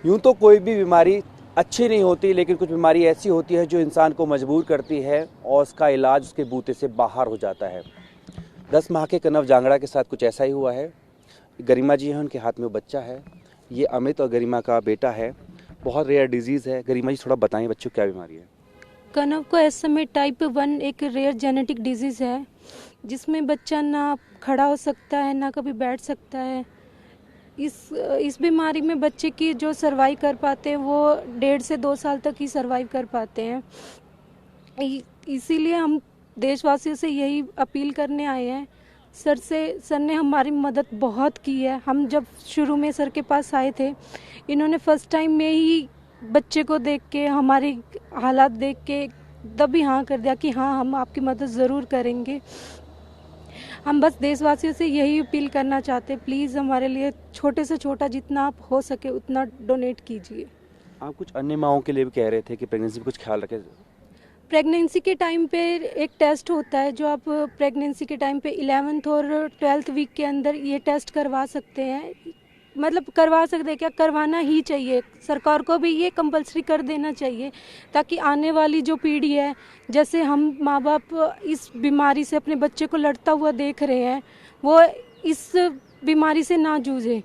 यूँ तो कोई भी बीमारी अच्छी नहीं होती, लेकिन कुछ बीमारी ऐसी होती है जो इंसान को मजबूर करती है और उसका इलाज उसके बूते से बाहर हो जाता है। 10 माह के कनव जांगड़ा के साथ कुछ ऐसा ही हुआ है। गरिमा जी हैं, उनके हाथ में वो बच्चा है। ये अमित और गरिमा का बेटा है। बहुत रेयर डिजीज़ है। गरिमा जी थोड़ा बताएं बच्चों को क्या बीमारी है। कनव को SMA टाइप 1 एक रेयर जेनेटिक डिजीज़ है, जिसमें बच्चा ना खड़ा हो सकता है ना कभी बैठ सकता है। इस बीमारी में बच्चे की जो सर्वाइव कर पाते हैं वो 1.5 से 2 साल तक ही सर्वाइव कर पाते हैं। इसीलिए हम देशवासियों से यही अपील करने आए हैं। सर ने हमारी मदद बहुत की है। हम जब शुरू में सर के पास आए थे, इन्होंने फर्स्ट टाइम में ही बच्चे को देख के, हमारी हालात देख के तभी हाँ कर दिया कि हाँ, हम आपकी मदद ज़रूर करेंगे। हम बस देशवासियों से यही अपील करना चाहते हैं, प्लीज़ हमारे लिए छोटे से छोटा जितना आप हो सके उतना डोनेट कीजिए। आप कुछ अन्य माओं के लिए भी कह रहे थे कि प्रेगनेंसी में कुछ ख्याल रखें। प्रेगनेंसी के टाइम पे एक टेस्ट होता है जो आप प्रेगनेंसी के टाइम पे 11th और 12th वीक के अंदर ये टेस्ट करवा सकते हैं। मतलब करवा सकते हैं क्या, करवाना ही चाहिए। सरकार को भी ये कंपलसरी कर देना चाहिए, ताकि आने वाली जो पीढ़ी है, जैसे हम माँ बाप इस बीमारी से अपने बच्चे को लड़ता हुआ देख रहे हैं, वो इस बीमारी से ना जूझे।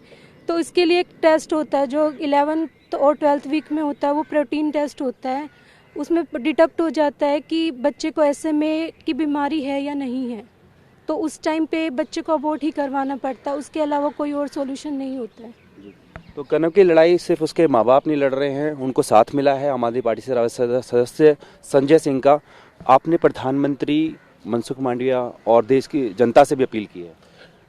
तो इसके लिए एक टेस्ट होता है जो 11th और 12th वीक में होता है, वो प्रोटीन टेस्ट होता है। उसमें डिटेक्ट हो जाता है कि बच्चे को SMA की बीमारी है या नहीं है। तो उस टाइम पे बच्चे को अबॉर्ट ही करवाना पड़ता है, उसके अलावा कोई और सॉल्यूशन नहीं होता है। तो कनव की लड़ाई सिर्फ उसके माँ बाप नहीं लड़ रहे हैं, उनको साथ मिला है आम आदमी पार्टी से राज्य सदस्य संजय सिंह का। आपने प्रधानमंत्री मनसुख मांडविया और देश की जनता से भी अपील की है।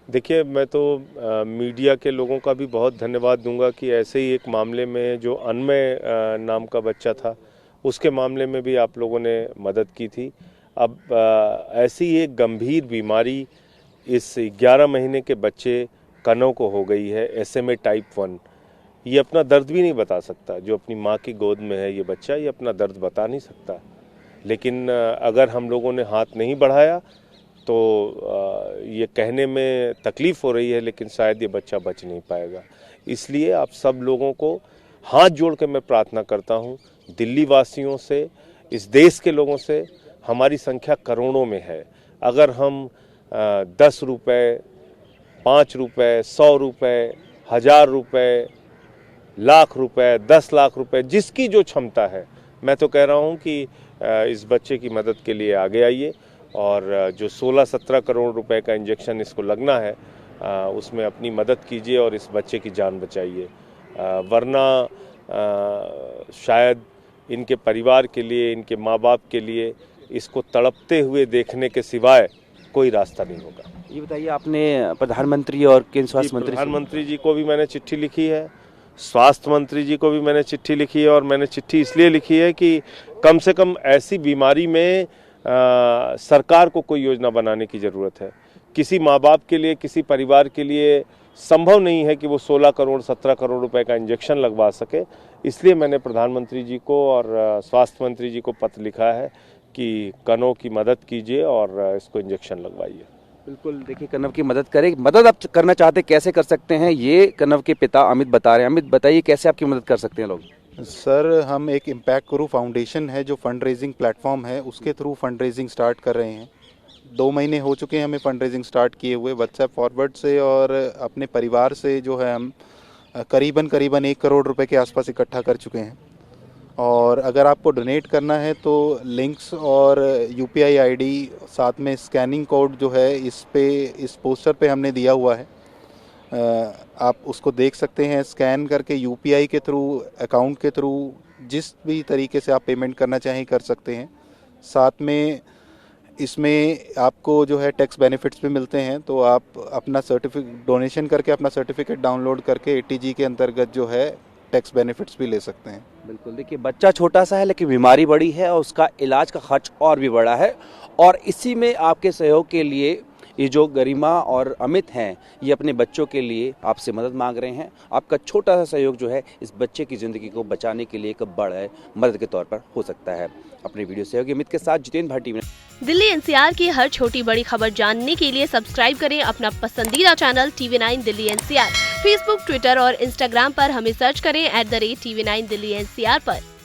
देखिए, मैं तो मीडिया के लोगों का भी बहुत धन्यवाद दूंगा कि ऐसे ही एक मामले में जो अनमय नाम का बच्चा था, उसके मामले में भी आप लोगों ने मदद की थी। अब ऐसी एक गंभीर बीमारी इस 11 महीने के बच्चे कनव को हो गई है, SMA टाइप 1। ये अपना दर्द भी नहीं बता सकता। जो अपनी माँ की गोद में है ये बच्चा, ये अपना दर्द बता नहीं सकता। लेकिन अगर हम लोगों ने हाथ नहीं बढ़ाया तो ये कहने में तकलीफ़ हो रही है, लेकिन शायद ये बच्चा बच नहीं पाएगा। इसलिए आप सब लोगों को हाथ जोड़ के मैं प्रार्थना करता हूँ, दिल्ली वासियों से, इस देश के लोगों से। हमारी संख्या करोड़ों में है। अगर हम 10 रुपये, 5 रुपये, 100 रुपये, 1000 रुपये, लाख रुपए, 10 लाख रुपए, जिसकी जो क्षमता है, मैं तो कह रहा हूँ कि इस बच्चे की मदद के लिए आगे आइए। और जो 16-17 करोड़ रुपए का इंजेक्शन इसको लगना है, उसमें अपनी मदद कीजिए और इस बच्चे की जान बचाइए। वरना शायद इनके परिवार के लिए, इनके माँ बाप के लिए इसको तड़पते हुए देखने के सिवाय कोई रास्ता नहीं होगा। ये बताइए, आपने प्रधानमंत्री और केंद्र स्वास्थ्य मंत्री प्रधानमंत्री जी को भी मैंने चिट्ठी लिखी है, स्वास्थ्य मंत्री जी को भी मैंने चिट्ठी लिखी है। और मैंने चिट्ठी इसलिए लिखी है कि कम से कम ऐसी बीमारी में सरकार को कोई योजना बनाने की ज़रूरत है। किसी माँ बाप के लिए, किसी परिवार के लिए संभव नहीं है कि वो 16 करोड़ 17 करोड़ रुपए का इंजेक्शन लगवा सके। इसलिए मैंने प्रधानमंत्री जी को और स्वास्थ्य मंत्री जी को पत्र लिखा है कि कनव की मदद कीजिए और इसको इंजेक्शन लगवाइए। बिल्कुल, देखिए कनव की मदद करें। मदद आप करना चाहते, कैसे कर सकते हैं, ये कनव के पिता अमित बता रहे हैं। अमित बताइए, कैसे आपकी मदद कर सकते हैं लोग। सर, हम एक इम्पैक्ट गुरु फाउंडेशन है जो फंड रेजिंग प्लेटफॉर्म है, उसके थ्रू फंड रेजिंग स्टार्ट कर रहे हैं। 2 महीने हो चुके हैं हमें फंड रेजिंग स्टार्ट किए हुए, व्हाट्सएप फॉरवर्ड से और अपने परिवार से जो है हम करीबन 1 करोड़ रुपए के आसपास इकट्ठा कर चुके हैं। और अगर आपको डोनेट करना है तो लिंक्स और UPI ID, साथ में स्कैनिंग कोड जो है इस पोस्टर पे हमने दिया हुआ है। आप उसको देख सकते हैं, स्कैन करके UPI के थ्रू, अकाउंट के थ्रू, जिस भी तरीके से आप पेमेंट करना चाहें कर सकते हैं। साथ में इसमें आपको जो है टैक्स बेनिफिट्स भी मिलते हैं, तो आप अपना डोनेशन करके अपना सर्टिफिकेट डाउनलोड करके ATG के अंतर्गत जो है टैक्स बेनिफिट्स भी ले सकते हैं। बिल्कुल, देखिए बच्चा छोटा सा है लेकिन बीमारी बड़ी है और उसका इलाज का खर्च और भी बड़ा है। और इसी में आपके सहयोग के लिए ये जो गरिमा और अमित हैं, ये अपने बच्चों के लिए आपसे मदद मांग रहे हैं। आपका छोटा सा सहयोग जो है इस बच्चे की ज़िंदगी को बचाने के लिए एक बड़ा मदद के तौर पर हो सकता है। अपने वीडियो सहयोगी अमित के साथ जितेंद्र भाटी में। दिल्ली एनसीआर की हर छोटी बड़ी खबर जानने के लिए सब्सक्राइब करें अपना पसंदीदा channel TV9 Delhi NCR. Facebook, Twitter और इंस्टाग्राम पर हमें सर्च करें @TV9 दिल्ली एनसीआर पर।